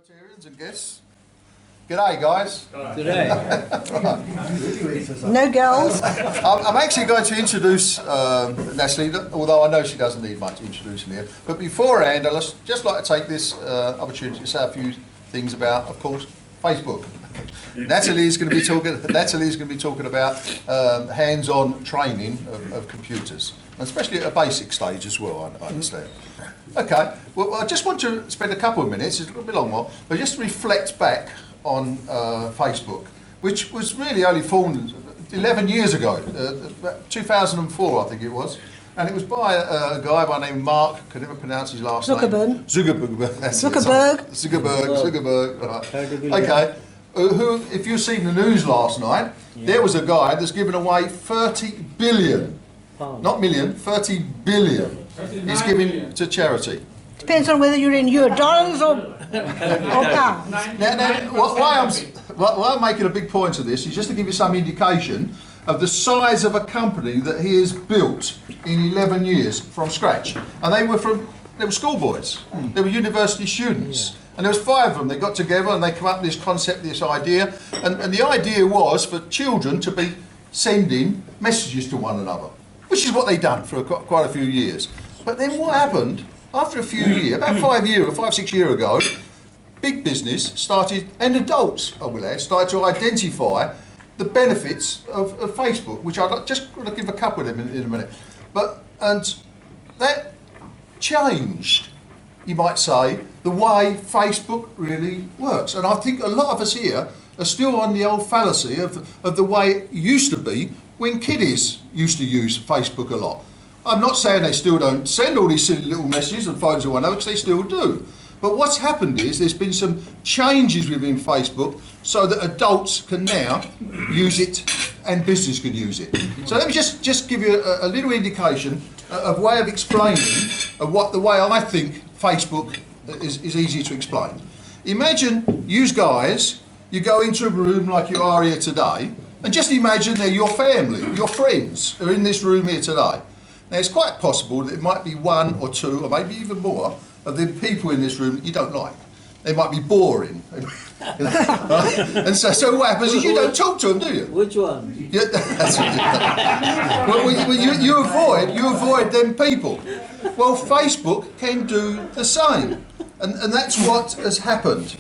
Rotarians and guests. G'day, guys. Today. No girls. I'm actually going to introduce Natalie, although I know she doesn't need much introducing here. But beforehand, I'd just like to take this opportunity to say a few things about, of course, Facebook. Natalie's going to be talking about hands-on training of computers, and especially at a basic stage as well. I understand. Okay. Well, I just want to spend a couple of minutes. It's a little bit long one, but just reflect back on Facebook, which was really only formed 11 years ago, 2004, I think it was. And it was by a guy by the name Mark, could never pronounce his last name. Zuckerberg. Zuckerberg. Right. Okay. Who, if you've seen the news last night, there was a guy that's given away 30 billion, not million, 30 billion. He's giving to charity. Depends on whether you're in dollars or pounds. Now why I'm making a big point of this is just to give you some indication of the size of a company that he has built in 11 years from scratch. And they were schoolboys, they were university students. And there was 5 of them. They got together and they came up with this concept, this idea. And the idea was for children to be sending messages to one another, which is what they'd done for quite a few years. But then what happened, after a few years, about 5, 6 years ago, big business started, and adults, I will add, started to identify the benefits of Facebook, which I'd just want to give a couple of them in a minute. And that changed, you might say, the way Facebook really works. And I think a lot of us here are still on the old fallacy of the way it used to be when kiddies used to use Facebook a lot. I'm not saying they still don't send all these silly little messages and photos of one another, because they still do. But what's happened is there's been some changes within Facebook so that adults can now use it and business can use it. So let me just give you a little indication of way of explaining of what the way I think Facebook is easy to explain. Imagine you guys, you go into a room like you are here today, and just imagine they're your family, your friends are in this room here today. Now it's quite possible that it might be 1 or 2 or maybe even more of the people in this room that you don't like. They might be boring. And so what happens is you don't talk to them, do you? Which one? Yeah, that's you avoid them people. Well, Facebook can do the same. And that's what has happened.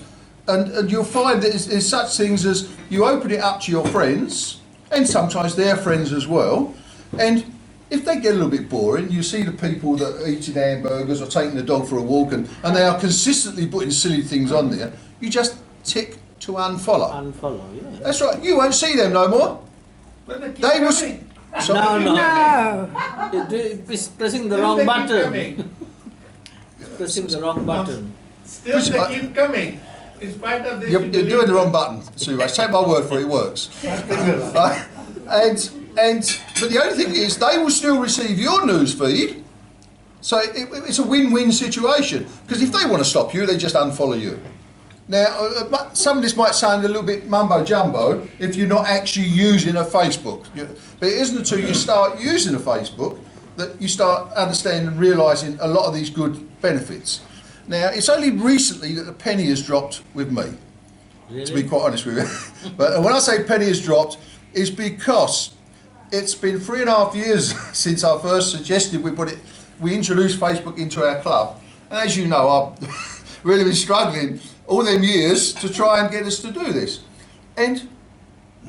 And you'll find that there's such things as you open it up to your friends, and sometimes their friends as well, and if they get a little bit boring, you see the people that are eating hamburgers or taking the dog for a walk and they are consistently putting silly things on there, you just tick to unfollow. Unfollow, yeah. That's right, you won't see them no more. They will see. No. It's pressing the wrong button. Pressing the wrong button. Still they keep coming. In spite of this. You're doing the wrong button, Suraj. Take my word for it, it works. But the only thing is, they will still receive your news feed, so it's a win-win situation. Because if they want to stop you, they just unfollow you. Now, some of this might sound a little bit mumbo-jumbo if you're not actually using a Facebook. But it isn't until you start using a Facebook that you start understanding and realising a lot of these good benefits. Now, it's only recently that the penny has dropped with me, to be quite honest with you. But when I say penny has dropped, it's because it's been 3.5 years since I first suggested we introduced Facebook into our club. And as you know, I've really been struggling all them years to try and get us to do this. And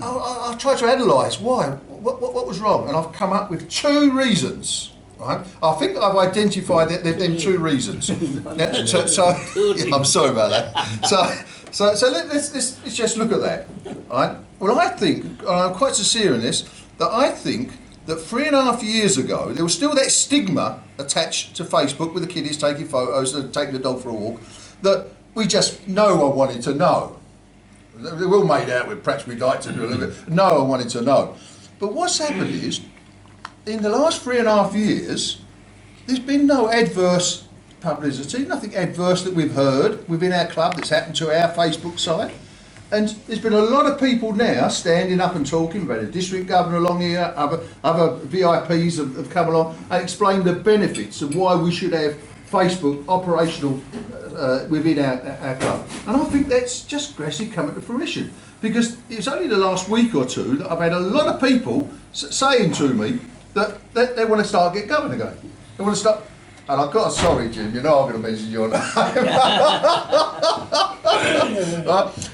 I tried to analyse why, what was wrong, and I've come up with 2 reasons. Right? I think I've identified them 2 reasons. Now, I'm sorry about that. So let's just look at that. Right? Well, I think, and I'm quite sincere in this, that I think that 3.5 years ago, there was still that stigma attached to Facebook with the kiddies taking photos and taking the dog for a walk, that no one wanted to know. They were all made out with perhaps we'd like to do a little bit. No one wanted to know. But what's happened is, in the last 3.5 years, there's been no adverse publicity, nothing adverse that we've heard within our club that's happened to our Facebook site. And there's been a lot of people now standing up and talking. We've had a district governor along here, other VIPs have come along and explained the benefits of why we should have Facebook operational within our club. And I think that's just gradually coming to fruition. Because it's only the last week or two that I've had a lot of people saying to me that they want to start get going again. They want to start. And I've got sorry, Jim, you know I'm going to mention your name.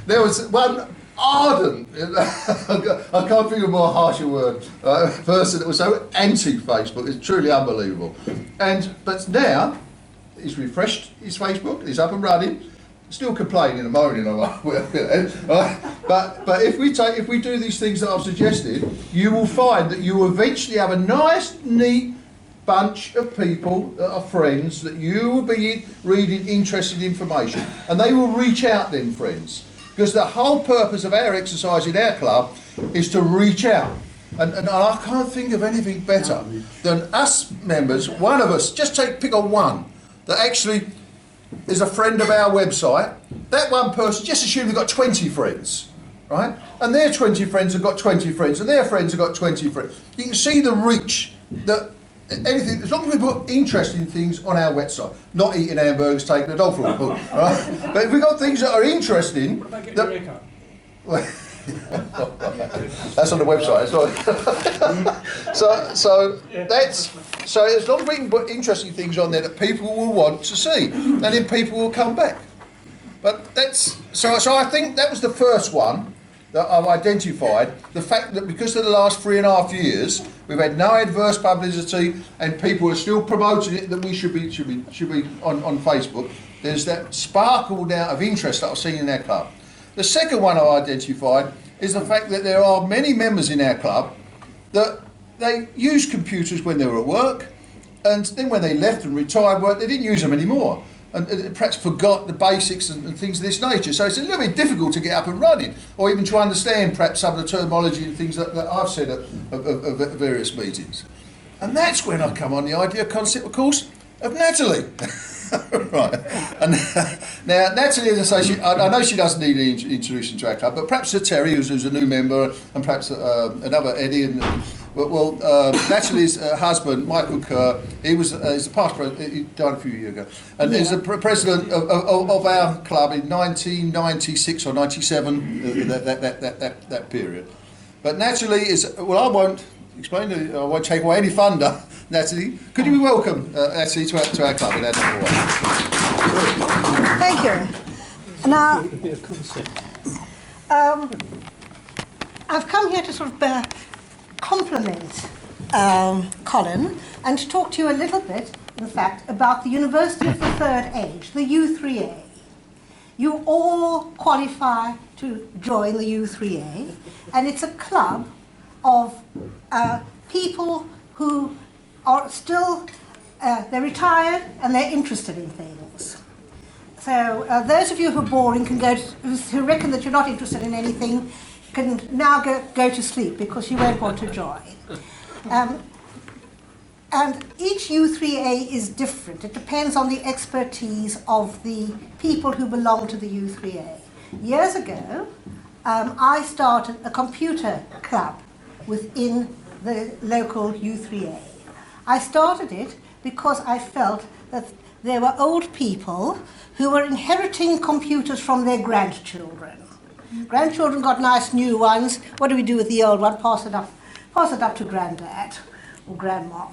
There was one ardent, I can't think of a more harsher word, person that was so anti-Facebook. It's truly unbelievable. But now, he's refreshed his Facebook, he's up and running, still complaining and moaning, but if we do these things that I've suggested, you will find that you will eventually have a nice, neat bunch of people that are friends that you will be reading interested information, and they will reach out then, friends, because the whole purpose of our exercise in our club is to reach out, and I can't think of anything better than us members, one of us, just pick on one that actually is a friend of our website. That one person, just assume they've got 20 friends, right? And their 20 friends have got 20 friends, and their friends have got 20 friends. You can see the reach that anything, as long as we put interesting things on our website, not eating hamburgers, taking a dog for a walk, right? But if we've got things that are interesting, that's on the website. It's not. So as long as we can put interesting things on there that people will want to see, and then people will come back. But so I think that was the first one that I've identified. The fact that because of the last 3.5 years, we've had no adverse publicity, and people are still promoting it that we should be on Facebook. There's that sparkle now of interest that I've seen in our club. The second one I've identified is the fact that there are many members in our club that they used computers when they were at work, and then when they left and retired work, they didn't use them anymore, and perhaps forgot the basics and things of this nature. So it's a little bit difficult to get up and running, or even to understand perhaps some of the terminology and things that I've said at various meetings. And that's when I come on the idea concept, of course, of Natalie. Right. And now Natalie, as I say, I know she doesn't need an introduction to our club, but perhaps Terry, who's a new member, and perhaps another Eddie. Natalie's husband, Michael Kehr, he's the past president. He died a few years ago, and he's the president of our club in 1996 or 97. That period. But Natalie is. Well, I won't explain. I won't take away any thunder. Natalie, could you be welcome, Natalie, to our club in our number one? Thank you. Now, I've come here to sort of compliment Colin and to talk to you a little bit, in fact, about the University of the Third Age, the U3A. You all qualify to join the U3A, and it's a club of people who are still, they're retired and they're interested in things. So those of you who are boring who reckon that you're not interested in anything can now go to sleep because you won't want to join. And each U3A is different. It depends on the expertise of the people who belong to the U3A. Years ago, I started a computer club within the local U3A. I started it because I felt that there were old people who were inheriting computers from their grandchildren. Grandchildren got nice new ones. What do we do with the old one? Pass it up to granddad or grandma.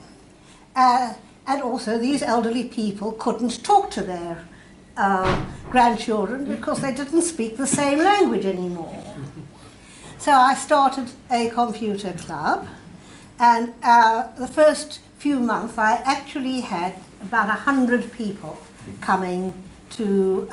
And also these elderly people couldn't talk to their grandchildren because they didn't speak the same language anymore. So I started a computer club, and the first few months I actually had about 100 people coming to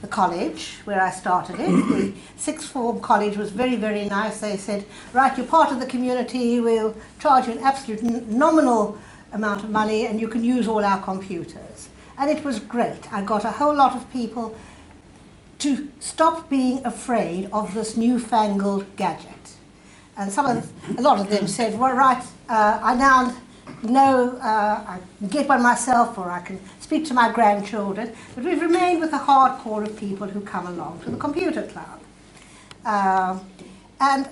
the college where I started it. The sixth form college was very, very nice. They said, right, you're part of the community, we'll charge you an absolute nominal amount of money and you can use all our computers. And it was great. I got a whole lot of people to stop being afraid of this newfangled gadget. And a lot of them said, well, right, I now know I can get one myself or I can speak to my grandchildren. But we've remained with a hardcore of people who come along to the computer club. And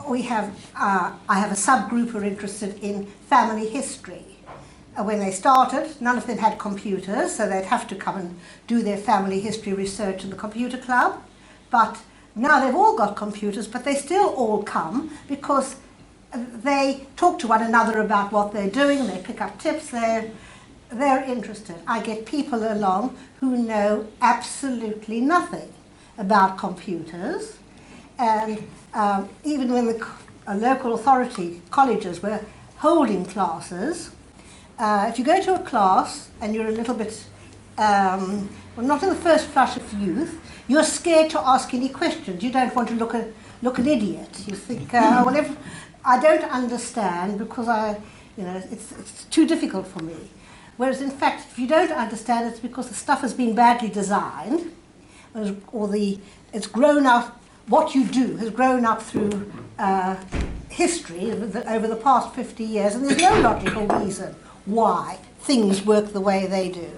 I have a subgroup who are interested in family history. when they started, none of them had computers, so they'd have to come and do their family history research in the computer club. But now they've all got computers, but they still all come because they talk to one another about what they're doing, they pick up tips, they're interested. I get people along who know absolutely nothing about computers, and even when the local authority colleges were holding classes, if you go to a class and you're a little bit, well, not in the first flush of youth, you're scared to ask any questions. You don't want to look an idiot. You think, well, I don't understand because it's too difficult for me. Whereas in fact, if you don't understand, it's because the stuff has been badly designed, or it's grown up. What you do has grown up through history over the past 50 years, and there's no logical reason why things work the way they do.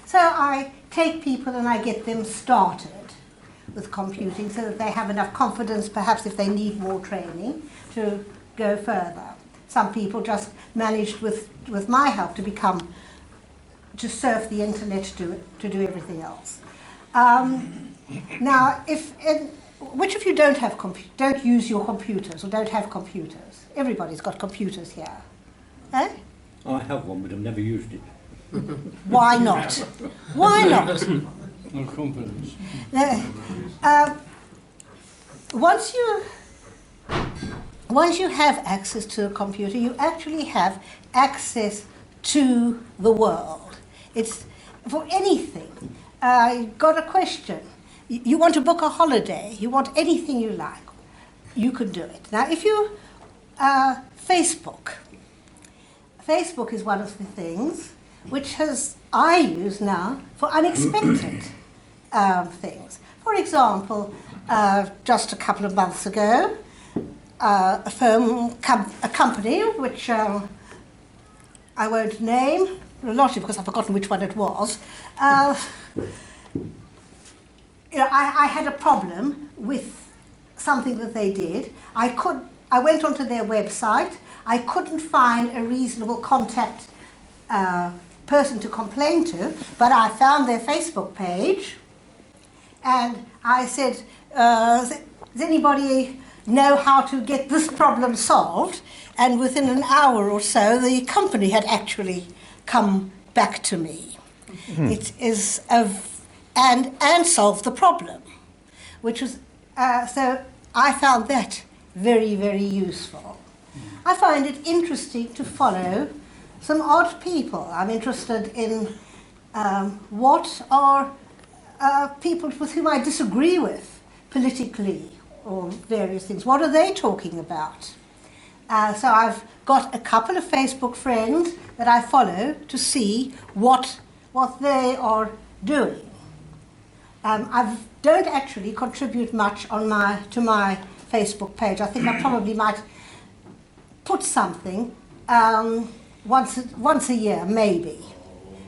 So I take people and I get them started with computing so that they have enough confidence, perhaps if they need more training, to go further. Some people just managed with my help to surf the internet to do everything else. Now, which of you don't use your computers or don't have computers? Everybody's got computers here. Eh? I have one, but I've never used it. Why not? Why not? No confidence. Once you have access to a computer, you actually have access to the world. It's for anything. You've got a question. You want to book a holiday. You want anything you like. You could do it. Now, if you Facebook is one of the things which I use now for unexpected things. For example, just a couple of months ago, a company which I won't name, largely because I've forgotten which one it was. I had a problem with something that they did. I went onto their website. I couldn't find a reasonable contact person to complain to, but I found their Facebook page, and I said, does anybody know how to get this problem solved? And within an hour or so, the company had actually come back to me. It is and solved the problem, which was so I found that very, very useful. I find it interesting to follow some odd people. I'm interested in what are people with whom I disagree with politically or various things. What are they talking about? So I've got a couple of Facebook friends that I follow to see what they are doing. I don't actually contribute much to my Facebook page. I think I probably might put something once a year, maybe.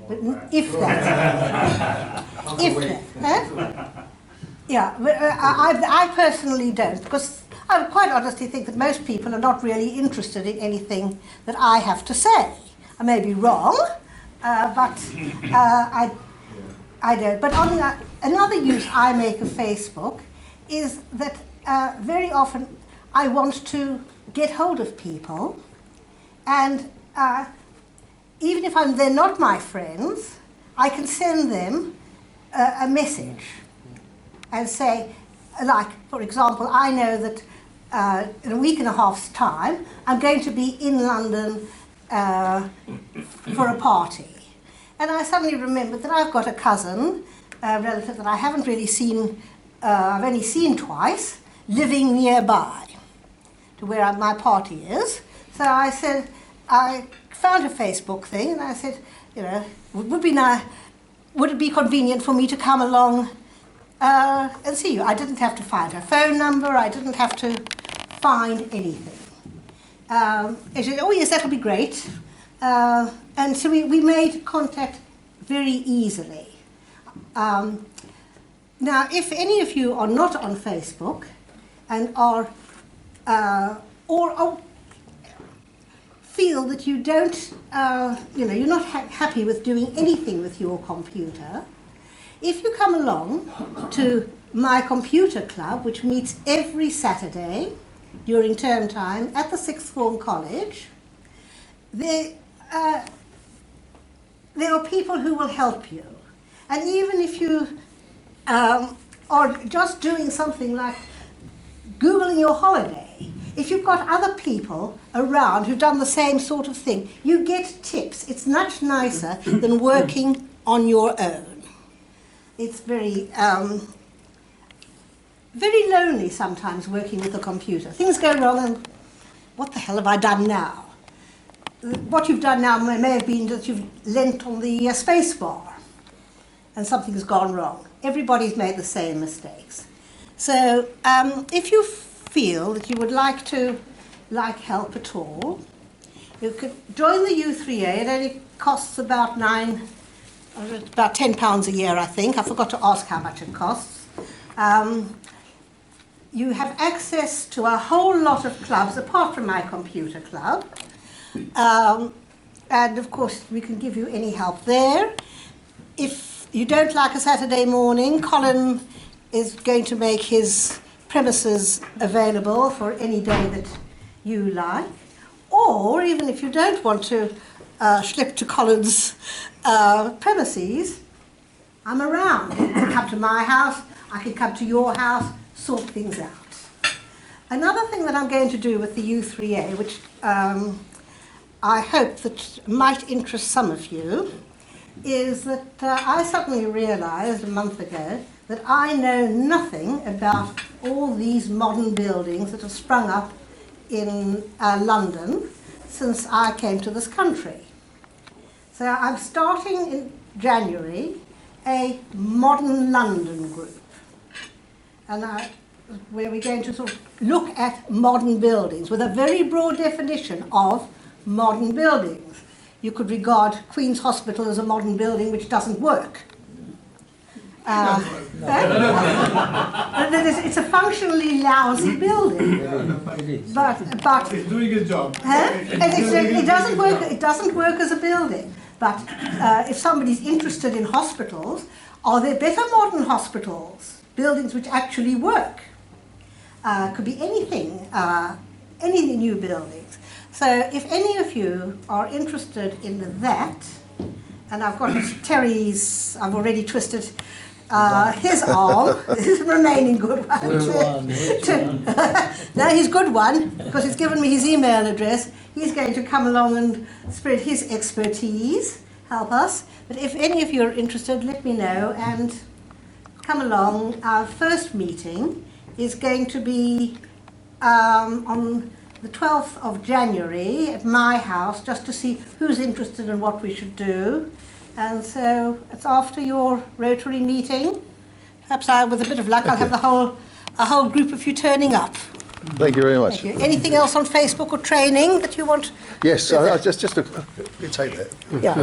But if that. Yeah, but I personally don't, because I would quite honestly think that most people are not really interested in anything that I have to say. I may be wrong, but I don't. But another use I make of Facebook is that very often I want to get hold of people, and even if they're not my friends, I can send them a message and say, like, for example, I know that in a week and a half's time, I'm going to be in London for a party. And I suddenly remembered that I've got a cousin, a relative that I haven't really seen, I've only seen twice, living nearby to where my party is. So I said, I found a Facebook thing, and I said, would it be convenient for me to come along and see you? I didn't have to find her phone number, I didn't have to find anything. She said, oh yes, that'll be great. And so we made contact very easily. Now, if any of you are not on Facebook and are feel that you don't, you're not happy with doing anything with your computer, if you come along to my computer club, which meets every Saturday during term time at the sixth form college, there are people who will help you. And even if you are just doing something like Googling your holiday, if you've got other people around who've done the same sort of thing, you get tips. It's much nicer than working on your own. It's very, very lonely sometimes working with a computer. Things go wrong and what the hell have I done now? What you've done now may have been that you've leant on the space bar and something's gone wrong. Everybody's made the same mistakes. So if you feel that you would like help at all, you could join the U3A. It only costs about £10 a year, I think. I forgot to ask how much it costs. You have access to a whole lot of clubs apart from my computer club. And of course, we can give you any help there. If you don't like a Saturday morning, Colin is going to make his premises available for any day that you like. Or even if you don't want to slip to Colin's premises, I'm around. You can come to my house, I can come to your house, sort things out. Another thing that I'm going to do with the U3A, which I hope that might interest some of you, is that I suddenly realised a month ago that I know nothing about all these modern buildings that have sprung up in London since I came to this country. So I'm starting in January a modern London group, and where we're going to sort of look at modern buildings with a very broad definition of modern buildings. You could regard Queen's Hospital as a modern building which doesn't work. It's a functionally lousy building, but It's doing its job. it doesn't work. It doesn't work as a building. But if somebody's interested in hospitals, are there better modern hospitals, buildings which actually work? Could be anything, any new buildings. So if any of you are interested in that, and I've got I've already twisted his arm, his remaining good one. No, his good one, because he's given me his email address. He's going to come along and spread his expertise, help us. But if any of you are interested, let me know and come along. Our first meeting is going to be on the 12th of January at my house, just to see who's interested in what we should do. And so it's after your Rotary meeting. Perhaps with a bit of luck, I'll have a whole group of you turning up. Thank you very much. Thank you. Anything else on Facebook or training that you want? Yes, just you take that. Yeah.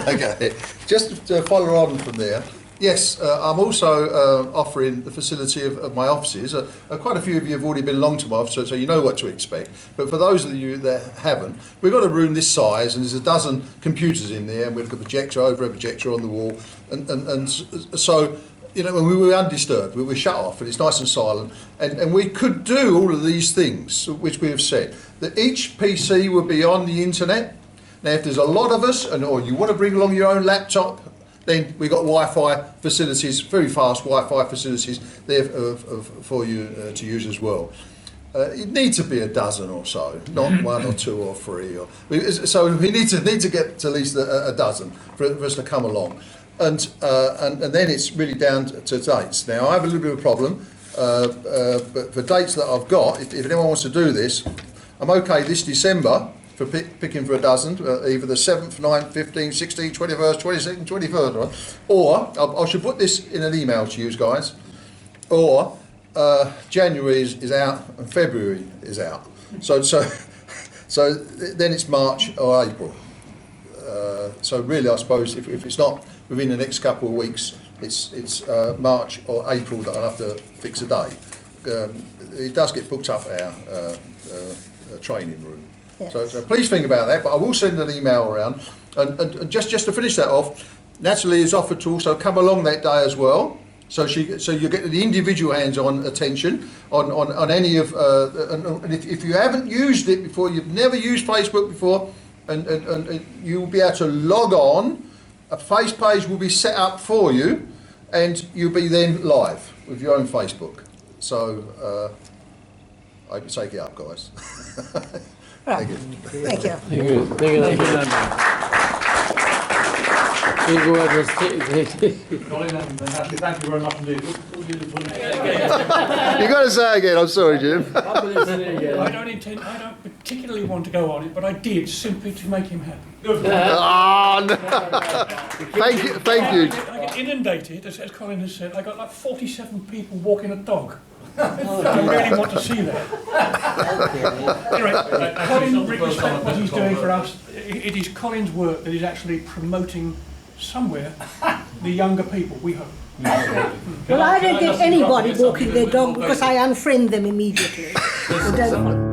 Okay, just to follow on from there. Yes, I'm also offering the facility of my offices. Quite a few of you have already been along to my office, so you know what to expect. But for those of you that haven't, we've got a room this size, and there's a dozen computers in there, and we've got a projector over a projector on the wall, and so, you know, when we were undisturbed, we were shut off, and it's nice and silent, and we could do all of these things, which we have said. That each PC will be on the internet. Now, if there's a lot of us, or you want to bring along your own laptop, then we've got Wi-Fi facilities, very fast Wi-Fi facilities there for you to use as well. It needs to be a dozen or so, not one or two or three. So we need to get to at least a dozen for us to come along. And then it's really down to dates. Now, I have a little bit of a problem, but for dates that I've got, if anyone wants to do this, I'm okay this December for picking for a dozen, either the 7th, 9th, 15th, 16th, 21st, 22nd, 23rd, or I should put this in an email to you guys, or January is out and February is out. So then it's March or April. So really, I suppose if it's not within the next couple of weeks, it's March or April that I'll have to fix a day. It does get booked up at our training room. Yes. So please think about that, but I will send an email around. And just to finish that off, Natalie has offered to also come along that day as well. So you get the individual hands-on attention on any of, and if you haven't used it before, you've never used Facebook before, and you'll be able to log on, a face page will be set up for you, and you'll be then live with your own Facebook. So I hope you take it up, guys. Right. Thank you. Thank you. Thank you. We'll go ahead with Colin and Natalie, thank you very much indeed. You've got to say again, I'm sorry, Jim. I don't particularly want to go on it, but I did simply to make him happy. Oh, no. Thank you. I get inundated, as Colin has said. I got like 47 people walking a dog. I really want to see that. Anyway, Colin, respect what he's doing for us. It is Colin's work that is actually promoting somewhere the younger people, we hope. Well, I don't get anybody walking their dog because I unfriend them immediately. I don't want